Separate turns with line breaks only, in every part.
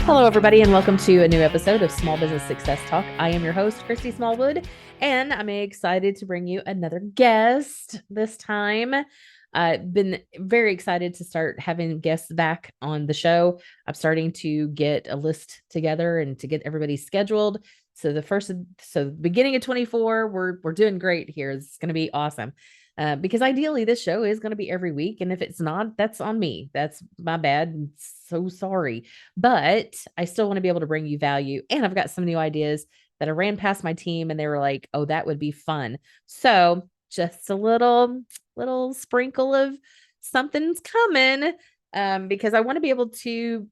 Hello, everybody, and welcome to a new episode of Small Business Success Talk. I am your host, Christy Smallwood, and I'm excited to bring you another guest this time. I've been very excited to start having guests back on the show. I'm starting to get a list together and to get everybody scheduled. So the beginning of 24, we're doing great here. It's going to be awesome. Because ideally this show is going to be every week. And if it's not, that's on me. That's my bad. I'm so sorry. But I still want to be able to bring you value. And I've got some new ideas that I ran past my team and they were like, oh, that would be fun. So just a little sprinkle of something's coming. Because I want to be able to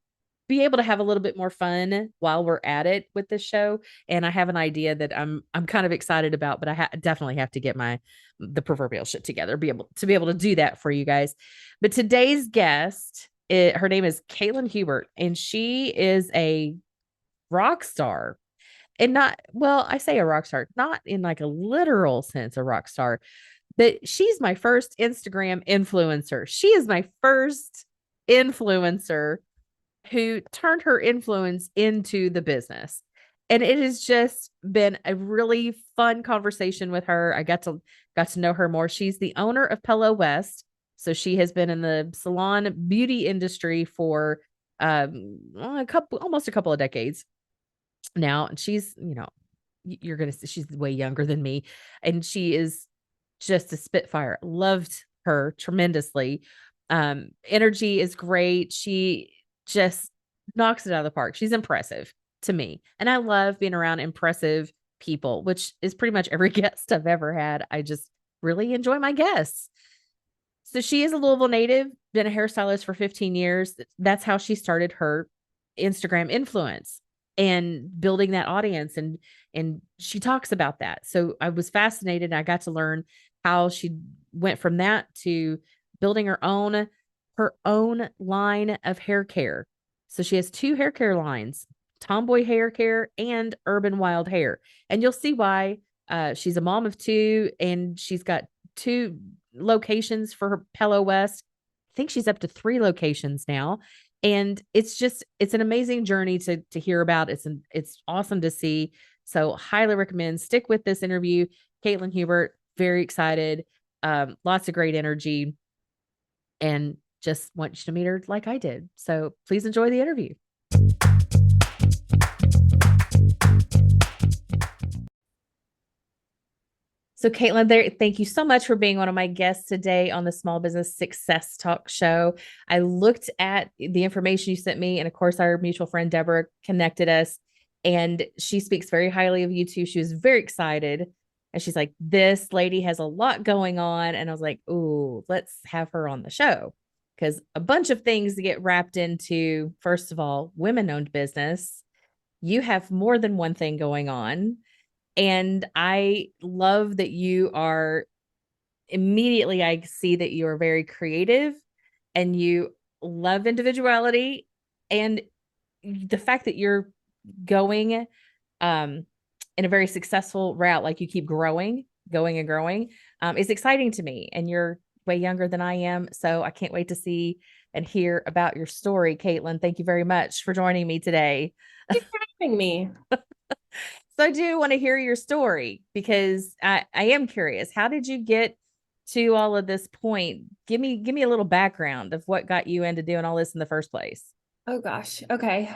have a little bit more fun while we're at it with this show. And I have an idea that I'm kind of excited about, but I definitely have to get the proverbial shit together, be able to do that for you guys. But today's guest, her name is Kaitlyn Hubert, and she is a rock star. And I say a rock star, not in like a literal sense, a rock star, but she's my first Instagram influencer. She is my first influencer who turned her influence into the business. And it has just been a really fun conversation with her. I got to know her more. She's the owner of Pillow West. So she has been in the salon beauty industry for almost a couple of decades now. And she's, you're going to see she's way younger than me. And she is just a spitfire. Loved her tremendously. Energy is great. She just knocks it out of the park. She's impressive to me. And I love being around impressive people, which is pretty much every guest I've ever had. I just really enjoy my guests. So she is a Louisville native, been a hairstylist for 15 years. That's how she started her Instagram influence and building that audience. And she talks about that. So I was fascinated. I got to learn how she went from that to building her own line of hair care. So she has two hair care lines, Tomboy Hair Care and Urban Wild Hair. And you'll see why. She's a mom of two, and she's got two locations for her Pillow West. I think she's up to 3 locations now. And it's an amazing journey to hear about. It's awesome to see. So highly recommend. Stick with this interview. Kaitlyn Hubert, very excited. Lots of great energy. And just want you to meet her like I did. So please enjoy the interview. So Kaitlyn, thank you so much for being one of my guests today on the Small Business Success Talk show. I looked at the information you sent me, and of course, our mutual friend Deborah connected us, and she speaks very highly of you too. She was very excited, and she's like, "This lady has a lot going on," and I was like, "Ooh, let's have her on the show." Because a bunch of things to get wrapped into. First of all, women-owned business. You have more than one thing going on. And I love that I see that you are very creative and you love individuality. And the fact that you're going in a very successful route, like you keep going and growing, is exciting to me. And you're way younger than I am. So I can't wait to see and hear about your story, Kaitlyn. Thank you very much for joining me today.
Thanks for having me.
So I do want to hear your story because I am curious. How did you get to all of this point? Give me a little background of what got you into doing all this in the first place.
Oh gosh. Okay.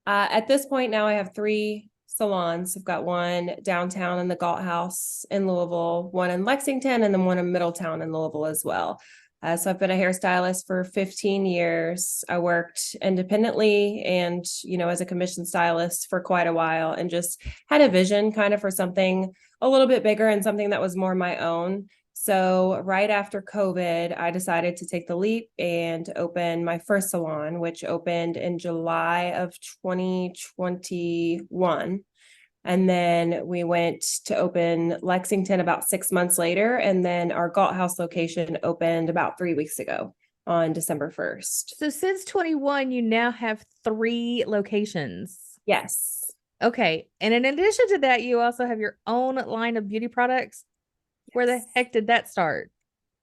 At this point now I have 3 salons. I've got one downtown in the Galt House in Louisville, one in Lexington, and then one in Middletown in Louisville as well. So I've been a hairstylist for 15 years. I worked independently and, as a commissioned stylist for quite a while, and just had a vision kind of for something a little bit bigger and something that was more my own. So right after COVID, I decided to take the leap and open my first salon, which opened in July of 2021. And then we went to open Lexington about 6 months later. And then our Galt House location opened about 3 weeks ago on December 1st.
So since 21, you now have 3 locations.
Yes.
Okay. And in addition to that, you also have your own line of beauty products. Where the heck did that start?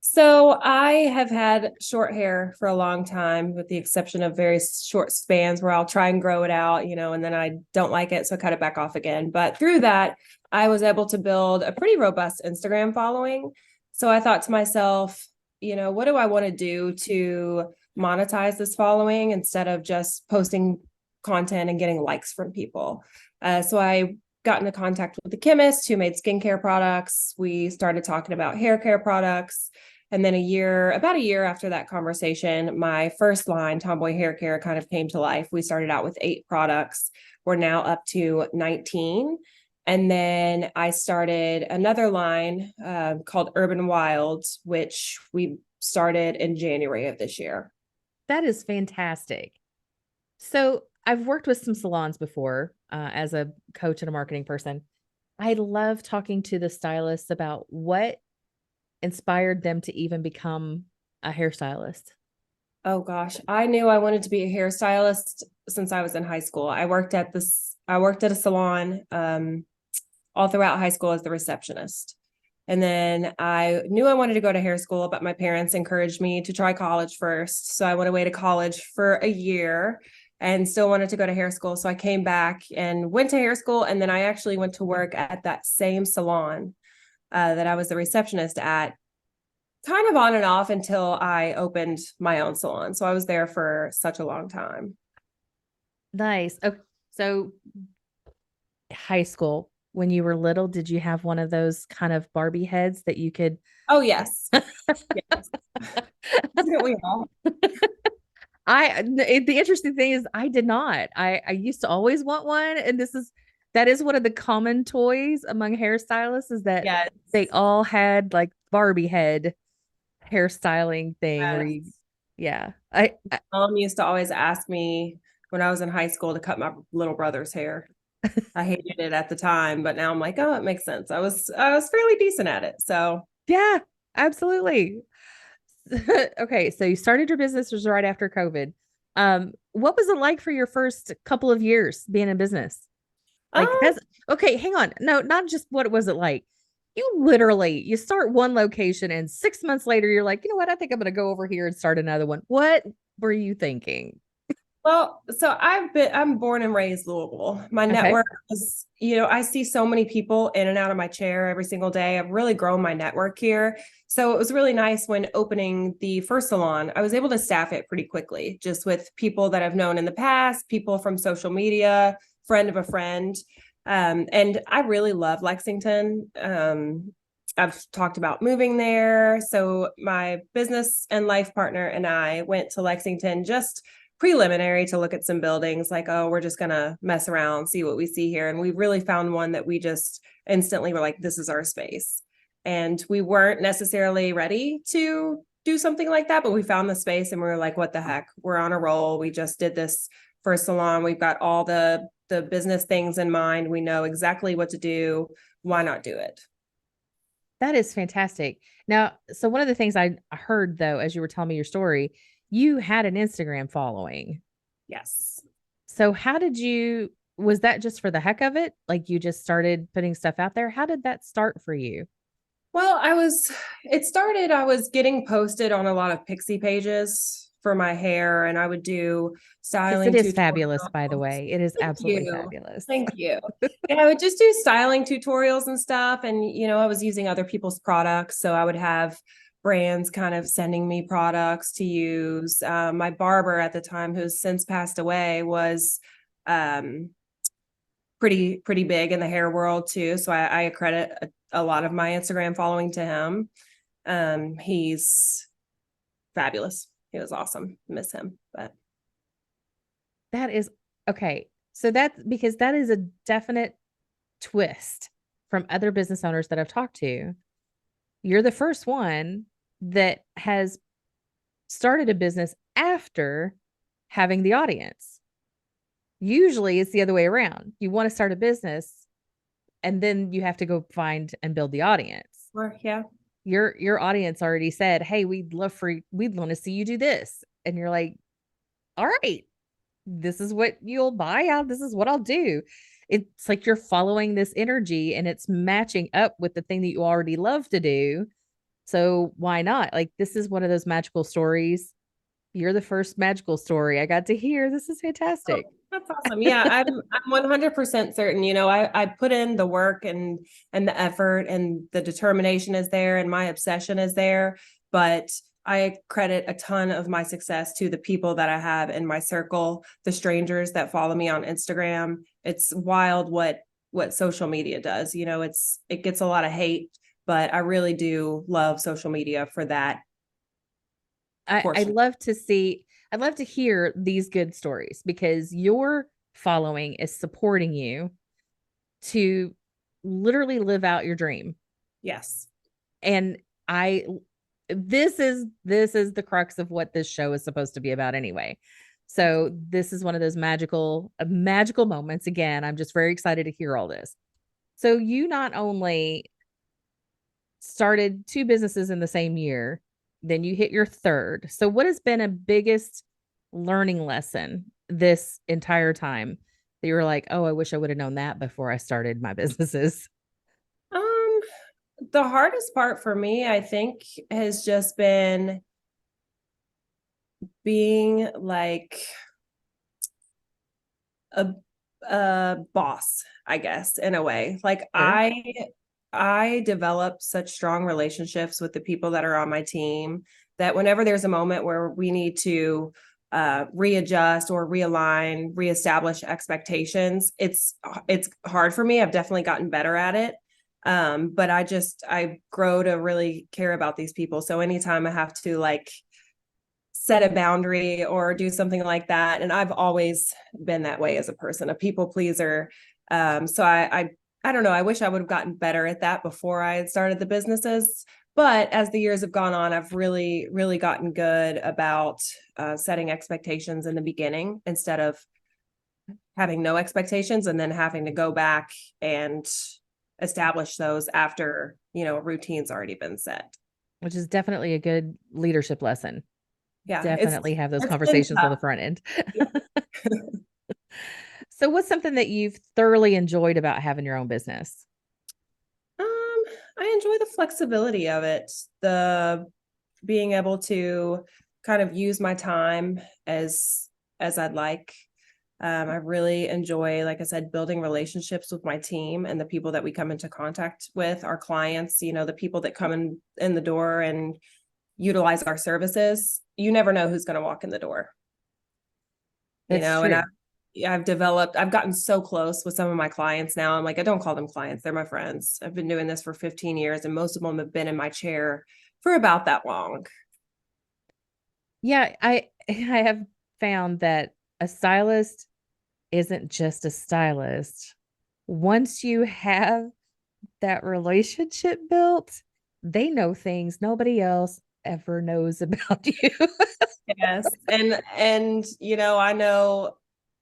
So I have had short hair for a long time, with the exception of very short spans where I'll try and grow it out, and then I don't like it, so I cut it back off again. But through that, I was able to build a pretty robust Instagram following. So I thought to myself, what do I want to do to monetize this following instead of just posting content and getting likes from people? So I got into contact with the chemist who made skincare products. We started talking about hair care products. And then about a year after that conversation, my first line, Tomboy Hair Care, kind of came to life. We started out with 8 products. We're now up to 19. And then I started another line called Urban Wild, which we started in January of this year.
That is fantastic. So I've worked with some salons before as a coach and a marketing person. I love talking to the stylists about what inspired them to even become a hairstylist.
Oh gosh, I knew I wanted to be a hairstylist since I was in high school. I worked at a salon all throughout high school as the receptionist. And then I knew I wanted to go to hair school, but my parents encouraged me to try college first. So I went away to college for a year and still wanted to go to hair school. So I came back and went to hair school. And then I actually went to work at that same salon that I was the receptionist at, kind of on and off until I opened my own salon. So I was there for such a long time.
Nice. Okay. So high school, when you were little, did you have one of those kind of Barbie heads that you could?
Oh, yes. Yes. Didn't we all?
The interesting thing is I did not. I used to always want one, and that is one of the common toys among hairstylists is that
Yes.
they all had like Barbie head hairstyling thing where you,
Yes.
yeah.
Mom used to always ask me when I was in high school to cut my little brother's hair. I hated it at the time, but now I'm like, oh, it makes sense. I was fairly decent at it. So
Yeah, absolutely. Okay, so you started your business was right after COVID. What was it like for your first couple of years being in business? Like
um
that's okay, hang on. No, not just what was it like. You start one location and 6 months later you're like, you know what? I think I'm gonna go over here and start another one. What were you thinking?
well, so I'm born and raised Louisville. My
Okay.
network is, I see so many people in and out of my chair every single day. I've really grown my network here. So it was really nice when opening the first salon. I was able to staff it pretty quickly, just with people that I've known in the past, people from social media, friend of a friend. And I really love Lexington. I've talked about moving there. So my business and life partner and I went to Lexington just preliminary to look at some buildings, like, oh, we're just going to mess around, see what we see here. And we really found one that we just instantly were like, this is our space. And we weren't necessarily ready to do something like that, but we found the space and we were like, what the heck? We're on a roll. We just did this first salon. We've got all the business things in mind. We know exactly what to do. Why not do it?
That is fantastic. Now, so one of the things I heard though, as you were telling me your story, you had an Instagram following.
Yes.
So was that just for the heck of it? Like you just started putting stuff out there? How did that start for you?
Well, I was getting posted on a lot of Pixie pages for my hair, and I would do
Because it
styling
is fabulous, by the
tutorials.
way. It is
Thank
absolutely
you.
fabulous.
Thank you. And I would just do styling tutorials and stuff. And, I was using other people's products. So I would have brands kind of sending me products to use. My barber at the time, who's since passed away, was um, pretty big in the hair world too. So I credit a lot of my Instagram following to him. He's fabulous. He was awesome. Miss him, but
That is okay. So that's because that is a definite twist from other business owners that I've talked to. You're the first one that has started a business after having the audience. Usually it's the other way around. You want to start a business and then you have to go find and build the audience.
or yeah.
Your audience already said, "Hey, we'd want to see you do this." And you're like, "All right, this is what you'll buy out. This is what I'll do." It's like you're following this energy and it's matching up with the thing that you already love to do. So why not? Like, this is one of those magical stories. You're the first magical story I got to hear. This is
Oh,
fantastic.
that's awesome. Yeah, I'm 100% certain. I put in the work and the effort and the determination is there and my obsession is there, but I credit a ton of my success to the people that I have in my circle, the strangers that follow me on Instagram. It's wild what social media does. It gets a lot of hate, but I really do love social media for that
I
portion.
love to see, I'd love to hear these good stories because your following is supporting you to literally live out your dream.
Yes.
And I this is the crux of what this show is supposed to be about anyway. So this is one of those magical moments. Again, I'm just very excited to hear all this. So you not only started two businesses in the same year, then you hit your third. So what has been a biggest learning lesson this entire time that you were like, oh, I wish I would have known that before I started my businesses?
Um, the hardest part for me, I think, has just been being like a boss, I guess, in a way. Like
Sure.
I develop such strong relationships with the people that are on my team that whenever there's a moment where we need to readjust or realign, reestablish expectations, it's hard for me. I've definitely gotten better at it. But I grow to really care about these people. So anytime I have to like set a boundary or do something like that, and I've always been that way as a person, a people pleaser. So I don't know. I wish I would have gotten better at that before I had started the businesses. But as the years have gone on, I've really, really gotten good about setting expectations in the beginning instead of having no expectations and then having to go back and establish those after, a routine's already been set.
Which is definitely a good leadership lesson.
Yeah,
Definitely have those
it's been
conversations on
tough.
the front end.
Yeah.
So, what's something that you've thoroughly enjoyed about having your own business?
I enjoy the flexibility of it, the being able to kind of use my time as I'd like. I really enjoy, like I said, building relationships with my team and the people that we come into contact with, our clients, the people that come in the door and utilize our services. You never know who's going to walk in the door,
That's
and
true.
I've gotten so close with some of my clients now. I'm like, I don't call them clients. They're my friends. I've been doing this for 15 years and most of them have been in my chair for about that long.
Yeah, I have found that a stylist isn't just a stylist. Once you have that relationship built, they know things nobody else ever knows about you.
Yes.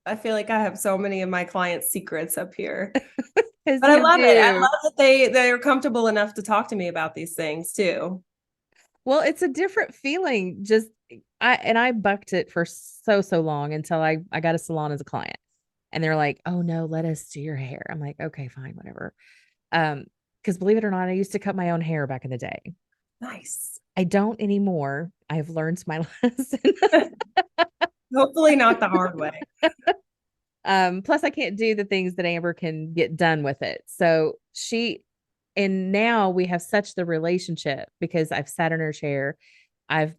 I feel like I have so many of my clients' secrets up here.
Because
But I
you
love it. I
do.
love that they're comfortable enough to talk to me about these things too.
Well, it's a different feeling. Just I bucked it for so long until I got a salon as a client. And they're like, "Oh no, let us do your hair." I'm like, "Okay, fine, whatever." Because believe it or not, I used to cut my own hair back in the day.
Nice.
I don't anymore. I've learned my lesson.
Hopefully not the hard way.
Plus I can't do the things that Amber can get done with it. So and now we have such the relationship because I've sat in her chair. I've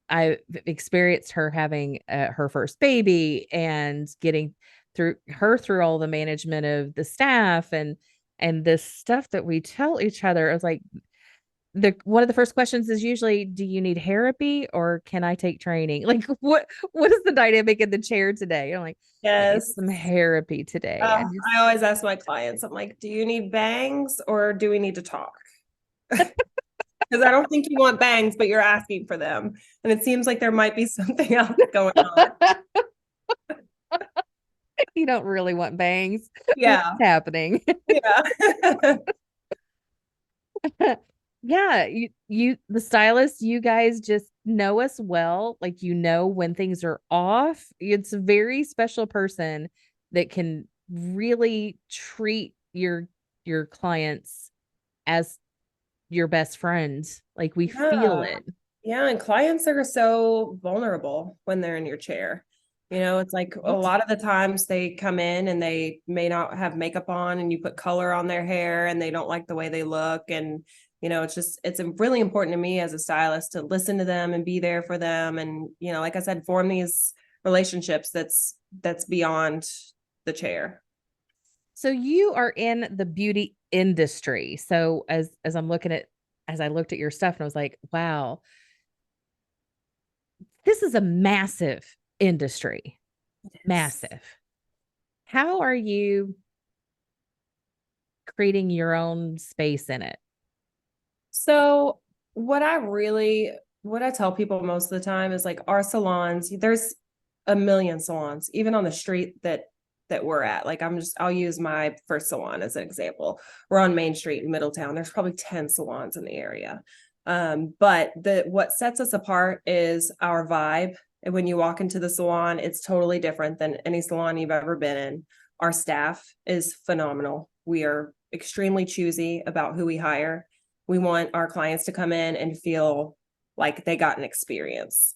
I've experienced her having her first baby and getting through all the management of the staff and this stuff that we tell each other. I was like, the one of the first questions is usually, do you need therapy or can I take training? Like what is the dynamic in the chair today? I'm like, I need
Yes.
some therapy today.
I always ask my clients, I'm like, do you need bangs or do we need to talk? Because I don't think you want bangs, but you're asking for them. And it seems like there might be something else going on.
You don't really want bangs. What's
Yeah.
happening?
Yeah.
Yeah, you the stylist, you guys just know us well. Like you know when things are off. It's a very special person that can really treat your clients as your best friends. Like we feel
Yeah.
it.
Yeah. And clients are so vulnerable when they're in your chair. It's like a
Right.
lot of the times they come in and they may not have makeup on and you put color on their hair and they don't like the way they look. And, it's really important to me as a stylist to listen to them and be there for them. And, like I said, form these relationships that's beyond the chair.
So you are in the beauty industry. So as I'm looking at as I looked at your stuff and I was like, wow, this is a massive industry. Massive. How are you creating your own space in it?
So what I tell people most of the time is like our salons, there's a million salons, even on the street that we're at. Like I'll use my first salon as an example. We're on Main Street in Middletown. There's probably 10 salons in the area. But what sets us apart is our vibe. And when you walk into the salon, it's totally different than any salon you've ever been in. Our staff is phenomenal. We are extremely choosy about who we hire. We want our clients to come in and feel like they got an experience.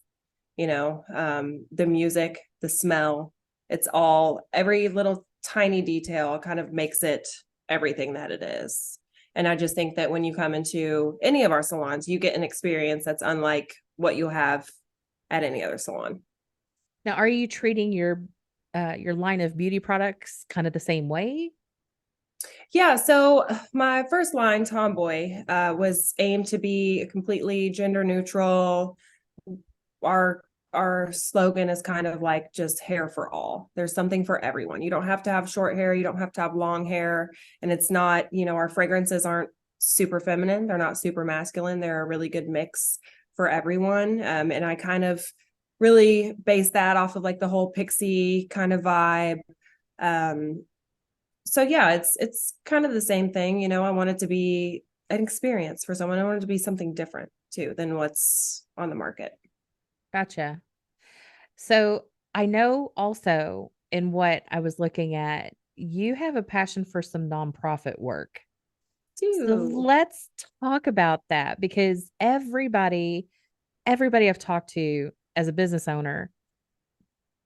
The music, the smell, it's all, every little tiny detail kind of makes it everything that it is. And I just think that when you come into any of our salons, you get an experience that's unlike what you'll have at any other salon.
Now, are you treating your line of beauty products kind of the same way?
Yeah, so my first line, Tomboy, was aimed to be completely gender neutral. Our our slogan is kind of like just hair for all. There's something for everyone. You don't have to have short hair, you don't have to have long hair, and it's not, our fragrances aren't super feminine, they're not super masculine. They're a really good mix for everyone. And I kind of really base that off of like the whole pixie kind of vibe. So yeah, it's kind of the same thing. I want it to be an experience for someone. I want it to be something different too than what's on the market.
Gotcha. So I know also in what I was looking at, you have a passion for some nonprofit work. So
Too.
let's talk about that because everybody I've talked to as a business owner,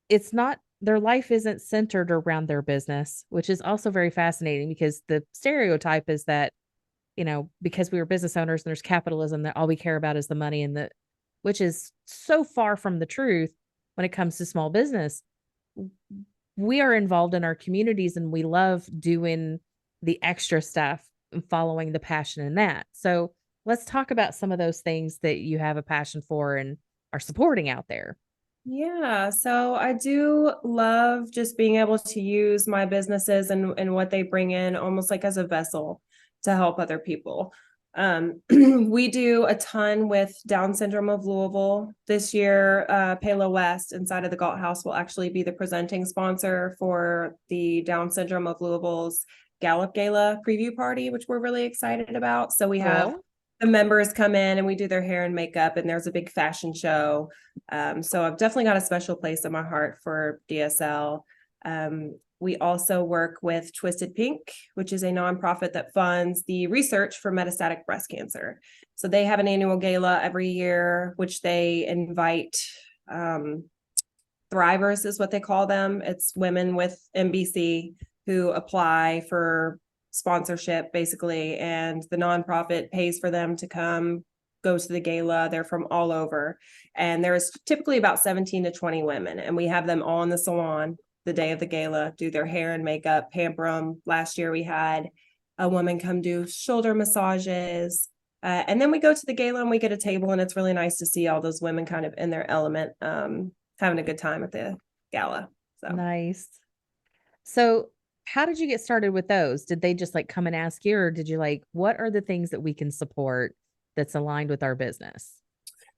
it's not their life isn't centered around their business, which is also very fascinating because the stereotype is that, because we were business owners and there's capitalism that all we care about is the money and the which is so far from the truth when it comes to small business. We are involved in our communities and we love doing the extra stuff and following the passion in that. So let's talk about some of those things that you have a passion for and are supporting out there.
Yeah, so I do love just being able to use my businesses and what they bring in almost like as a vessel to help other people. We do a ton with Down syndrome of Louisville. This year, Palo West inside of the Galt House will actually be the presenting sponsor for the Down syndrome of Louisville's Gallup Gala preview party, which we're really excited about. So we have
Cool.
the members come in and we do their hair and makeup, and there's a big fashion show. So I've definitely got a special place in my heart for DSL. We also work with Twisted Pink, which is a nonprofit that funds the research for metastatic breast cancer. So they have an annual gala every year, which they invite thrivers, is what they call them. It's women with MBC who apply for sponsorship, basically, and the nonprofit pays for them to come go to the gala. They're from all over, and there's typically about 17 to 20 women, and we have them all in the salon the day of the gala, do their hair and makeup, pamper them. Last year we had a woman come do shoulder massages, and then we go to the gala and we get a table, and it's really nice to see all those women kind of in their element, having a good time at the gala. So
Nice. So how did you get started with those? Did they just like come and ask you, or did you like, what are the things that we can support that's aligned with our business?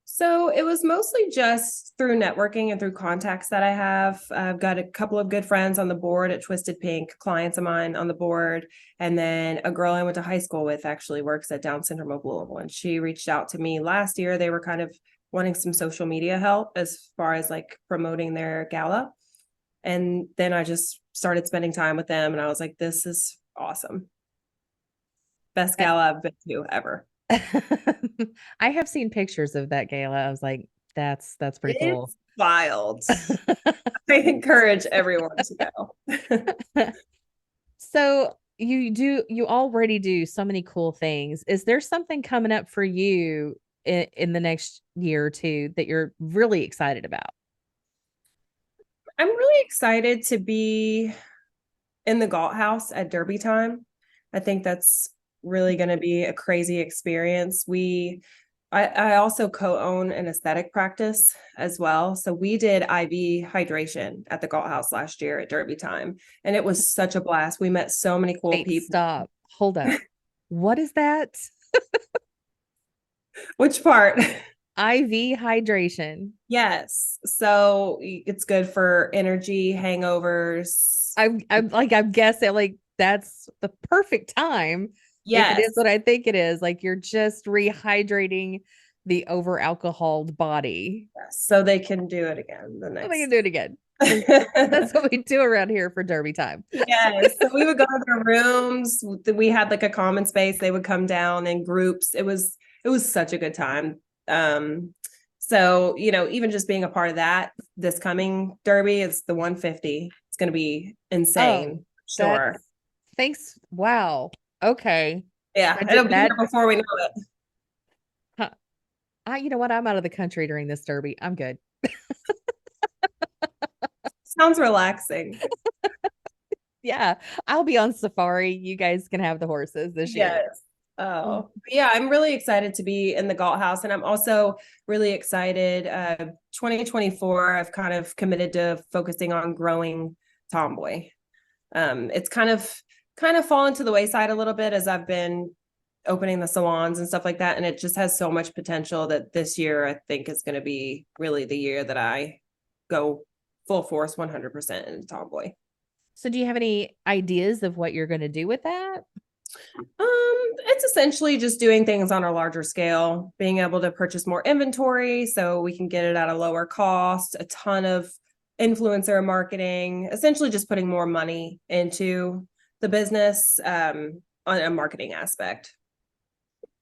So it was mostly just through networking and through contacts that I have. I've got a couple of good friends on the board at Twisted Pink, clients of mine on the board. And then a girl I went to high school with actually works at Down Syndrome of Louisville. And she reached out to me last year. They were kind of wanting some social media help as far as like promoting their gala. And then I just started spending time with them. And I was like, this is awesome. Best
Uh,
gala I've been to ever.
I have seen pictures of that gala. I was like, that's pretty cool.
It's wild. I encourage everyone to go.
So you already do so many cool things. Is there something coming up for you in the next year or two that you're really excited about?
I'm really excited to be in the Galt House at Derby time. I think that's really going to be a crazy experience. I also co-own an aesthetic practice as well. So we did IV hydration at the Galt House last year at Derby time. And it was such a blast. We met so many cool
Wait,
people.
stop. Hold up. What is that?
Which part?
IV hydration.
Yes. So it's good for energy, hangovers.
I'm guessing like that's the perfect time if it is
Yes.
what I think it is. Like you're just rehydrating the over alcoholed body.
Yes. So they can do it again the
So they can
next.
do it again. Because that's what we do around here for Derby time.
Yes. So we would go to their rooms. We had like a common space. They would come down in groups. It was such a good time. So, even just being a part of that, this coming Derby, it's the 150. It's going to be
Oh,
insane.
that
Sure.
thanks. Wow. Okay.
Yeah.
I
It'll
did
be here
that.
before we know it.
Huh. You know what? I'm out of the country during this Derby. I'm good.
Sounds relaxing.
Yeah. I'll be on safari. You guys can have the horses this year.
Yes. Oh, yeah, I'm really excited to be in the Galt House. And I'm also really excited. 2024, I've kind of committed to focusing on growing Tomboy. It's kind of fallen to the wayside a little bit as I've been opening the salons and stuff like that. And it just has so much potential that this year I think is going to be really the year that I go full force 100% into Tomboy.
So do you have any ideas of what you're going to do with that?
It's essentially just doing things on a larger scale, being able to purchase more inventory so we can get it at a lower cost, a ton of influencer marketing, essentially just putting more money into the business on a marketing aspect.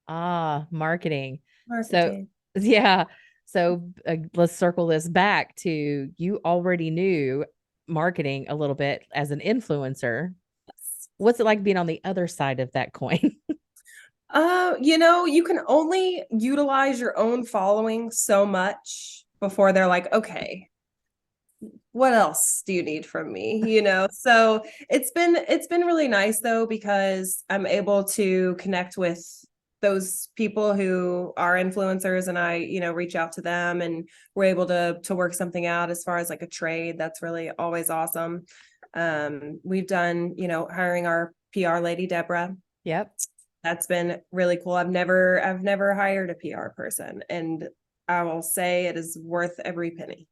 Marketing. So,
Marketing.
yeah. So let's circle this back to you already knew marketing a little bit as an influencer. What's it like being on the other side of that coin?
You can only utilize your own following so much before they're like, okay, what else do you need from me? So it's been really nice though, because I'm able to connect with those people who are influencers, and I reach out to them, and we're able to work something out as far as like a trade. That's really always awesome. We've done hiring our PR lady, Deborah.
Yep.
That's been really cool. I've never hired a PR person, and I will say it is worth every penny.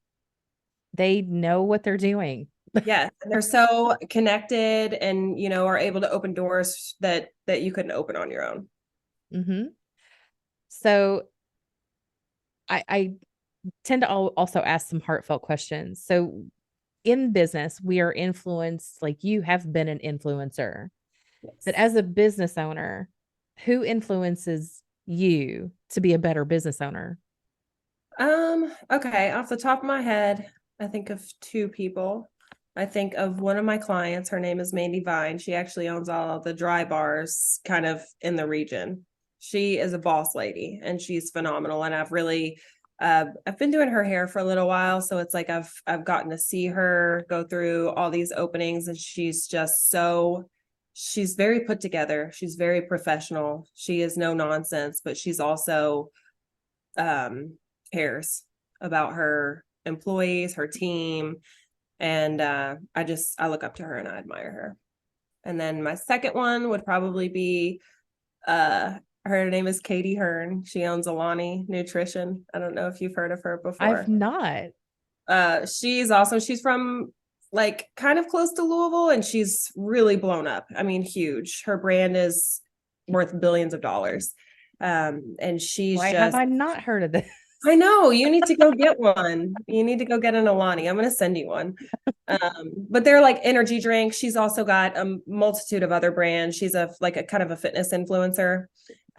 They know what they're doing.
Yeah, and they're so connected, and are able to open doors that you couldn't open on your own.
Mm-hmm. So I tend to also ask some heartfelt questions. So in business, we are influenced, like you have been an influencer, but
Yes.
as a business owner, who influences you to be a better business owner?
Okay, off the top of my head, I think of two people. I think of one of my clients. Her name is Mandy Vine. She actually owns all of the dry bars kind of in the region. She is a boss lady, and she's phenomenal. And I've been doing her hair for a little while, so it's like I've gotten to see her go through all these openings, and she's very put together. She's very professional. She is no nonsense, but she's also cares about her employees, her team. And I look up to her and I admire her. And then my second one would probably be her name is Katie Hearn. She owns Alani Nutrition. I don't know if you've heard of her
I've
before.
not.
She's from like kind of close to Louisville, and she's really blown up. I mean, huge. Her brand is worth billions of dollars. And she's
Why have
just
I not heard of this?
I know you need to go get one. You need to go get an Alani. I'm going to send you one. But they're like energy drinks. She's also got a multitude of other brands. She's a kind of a fitness influencer.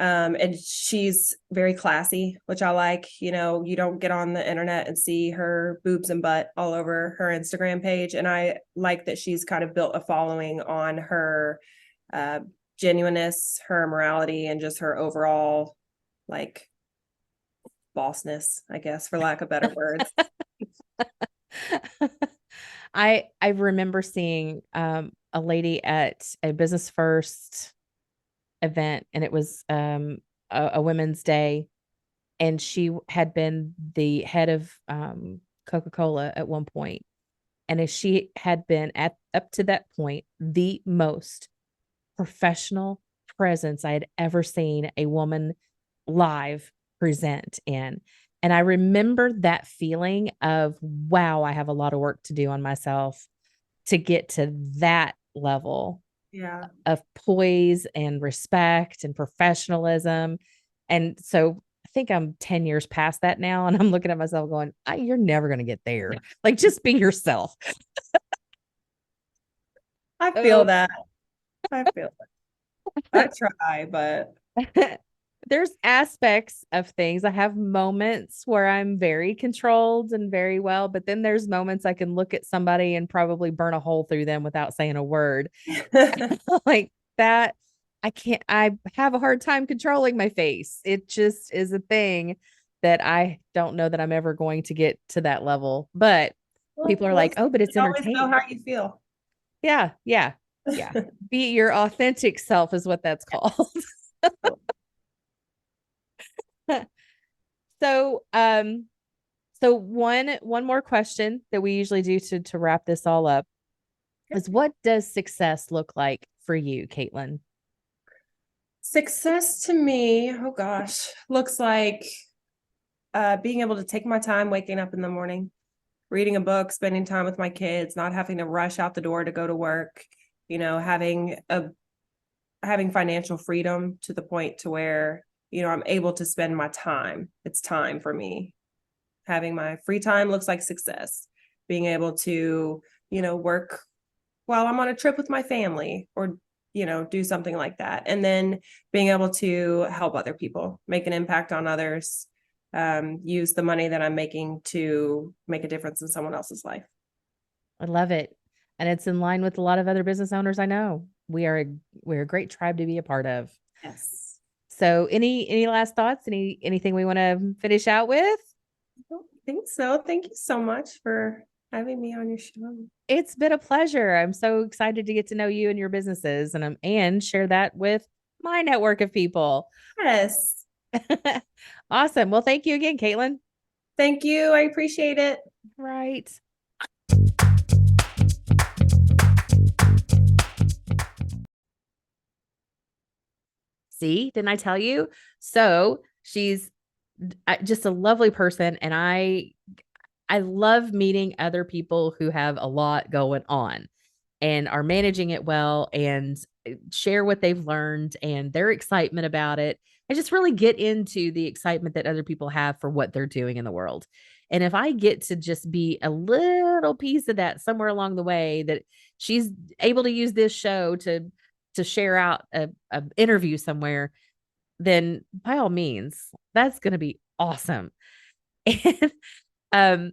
And she's very classy, which I like. You know, you don't get on the internet and see her boobs and butt all over her Instagram page. And I like that she's kind of built a following on her uh, genuineness, her morality, and just her overall like bossness, I guess, for lack of better words.
I remember seeing a lady at a Business First event, and it was a Women's Day, and she had been the head of Coca-Cola at one point, and as she had been at up to that point the most professional presence I had ever seen a woman live present in. And I remember that feeling of, wow, I have a lot of work to do on myself to get to that level
Yeah.
of poise and respect and professionalism. And so I think I'm 10 years past that now. And I'm looking at myself going, you're never going to get there. Like, just be yourself.
I feel
Oh.
that. I feel that. I try, but
There's aspects of things. I have moments where I'm very controlled and very well, but then there's moments I can look at somebody and probably burn a hole through them without saying a word. Like that, I have a hard time controlling my face. It just is a thing that I don't know that I'm ever going to get to that level. But people are like, oh, but it's
you always know
entertaining.
how you feel.
Yeah, yeah, yeah. Be your authentic self is what that's called. So, so one more question that we usually do to wrap this all up is, what does success look like for you, Kaitlyn?
Success to me, oh gosh, looks like being able to take my time waking up in the morning, reading a book, spending time with my kids, not having to rush out the door to go to work, you know, having financial freedom to the point to where, you know, I'm able to spend my time. It's time for me. Having my free time looks like success. Being able to, you know, work while I'm on a trip with my family, or, you know, do something like that. And then being able to help other people, make an impact on others, use the money that I'm making to make a difference in someone else's life.
I love it. And it's in line with a lot of other business owners I know. We're a great tribe to be a part of.
Yes.
So any last thoughts? Anything we want to finish out with?
I don't think so. Thank you so much for having me on your show.
It's been a pleasure. I'm so excited to get to know you and your businesses, and share that with my network of people.
Yes.
Awesome. Well, thank you again, Kaitlyn.
Thank you. I appreciate it.
Right. See, didn't I tell you? So she's just a lovely person, and I love meeting other people who have a lot going on and are managing it well, and share what they've learned and their excitement about it. I just really get into the excitement that other people have for what they're doing in the world. And if I get to just be a little piece of that somewhere along the way, that she's able to use this show to share out a interview somewhere, then by all means, that's going to be awesome. And um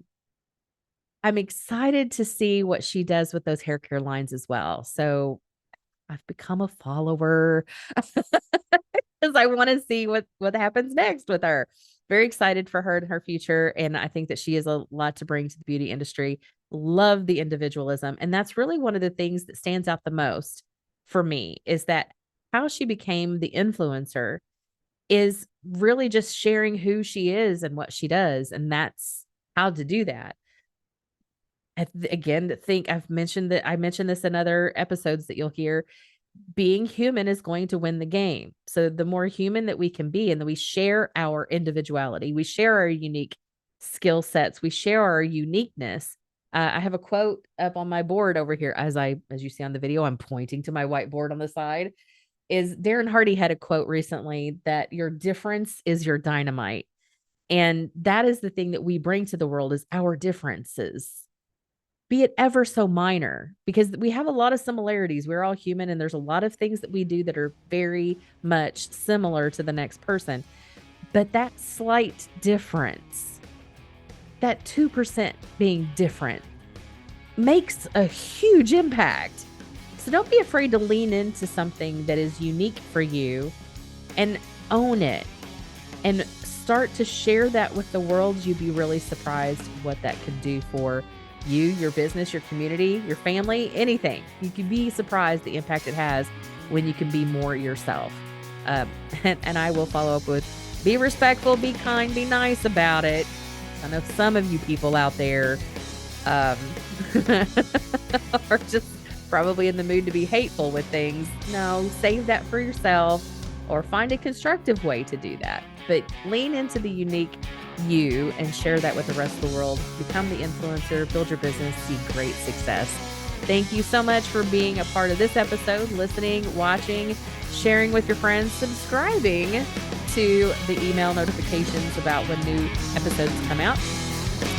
I'm excited to see what she does with those hair care lines as well. So I've become a follower because I want to see what happens next with her. Very excited for her and her future, and I think that she has a lot to bring to the beauty industry. Love the individualism, and that's really one of the things that stands out the most for me, is that how she became the influencer is really just sharing who she is and what she does, and that's how to do that. Again, think I mentioned this in other episodes that you'll hear. Being human is going to win the game. So the more human that we can be, and that we share our individuality, we share our unique skill sets, we share our uniqueness. I have a quote up on my board over here. As you see on the video, I'm pointing to my whiteboard on the side. Is Darren Hardy had a quote recently that your difference is your dynamite. And that is the thing that we bring to the world, is our differences. be it ever so minor, because we have a lot of similarities. We're all human, and there's a lot of things that we do that are very much similar to the next person. But that slight difference, that 2% being different, makes a huge impact. So don't be afraid to lean into something that is unique for you and own it and start to share that with the world. You'd be really surprised what that could do for you, your business, your community, your family, anything. You could be surprised the impact it has when you can be more yourself. And I will follow up with, be respectful, be kind, be nice about it. I know some of you people out there are just probably in the mood to be hateful with things. No, save that for yourself or find a constructive way to do that. But lean into the unique you and share that with the rest of the world. Become the influencer, build your business, see great success. Thank you so much for being a part of this episode, listening, watching, sharing with your friends, subscribing to the email notifications about when new episodes come out.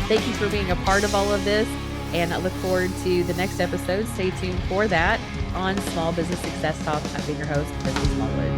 Thank you for being a part of all of this, and I look forward to the next episode. Stay tuned for that on Small Business Success Talk. I've been your host, Christy Smallwood.